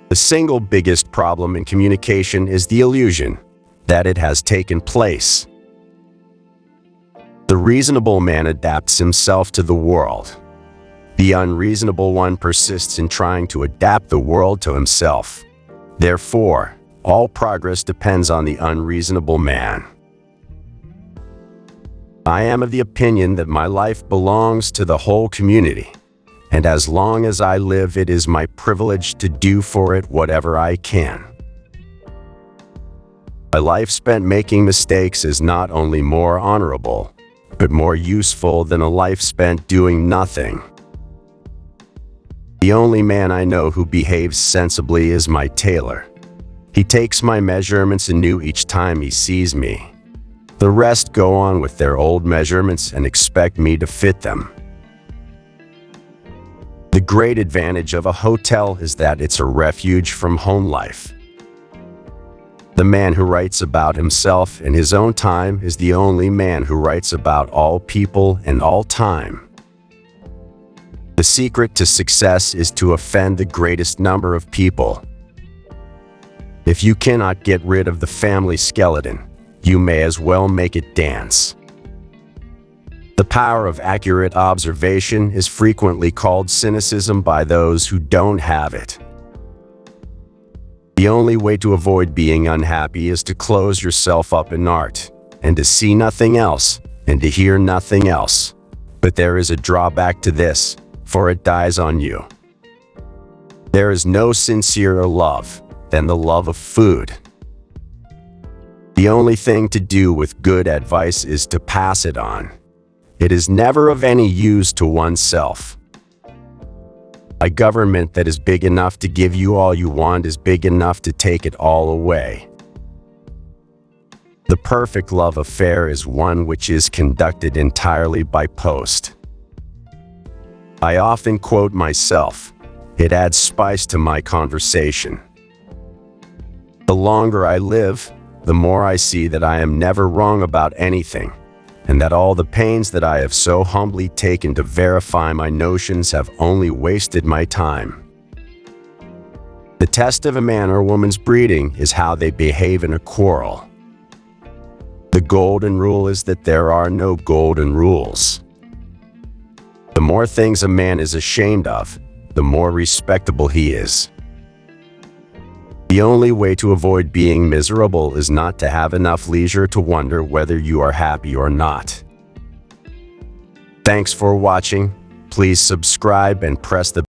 The single biggest problem in communication is the illusion that it has taken place. The reasonable man adapts himself to the world. The unreasonable one persists in trying to adapt the world to himself. Therefore, all progress depends on the unreasonable man. I am of the opinion that my life belongs to the whole community, and as long as I live, it is my privilege to do for it whatever I can. A life spent making mistakes is not only more honorable, but more useful than a life spent doing nothing. The only man I know who behaves sensibly is my tailor. He takes my measurements anew each time he sees me. The rest go on with their old measurements and expect me to fit them. The great advantage of a hotel is that it's a refuge from home life. The man who writes about himself in his own time is the only man who writes about all people and all time. The secret to success is to offend the greatest number of people. If you cannot get rid of the family skeleton, you may as well make it dance. The power of accurate observation is frequently called cynicism by those who don't have it. The only way to avoid being unhappy is to close yourself up in art, and to see nothing else, and to hear nothing else. But there is a drawback to this, for it dies on you. There is no sincerer love than the love of food. The only thing to do with good advice is to pass it on. It is never of any use to oneself. A government that is big enough to give you all you want is big enough to take it all away. The perfect love affair is one which is conducted entirely by post. I often quote myself. It adds spice to my conversation. The longer I live, the more I see that I am never wrong about anything, and that all the pains that I have so humbly taken to verify my notions have only wasted my time. The test of a man or woman's breeding is how they behave in a quarrel. The golden rule is that there are no golden rules. The more things a man is ashamed of, the more respectable he is. The only way to avoid being miserable is not to have enough leisure to wonder whether you are happy or not. Thanks for watching. Please subscribe and press the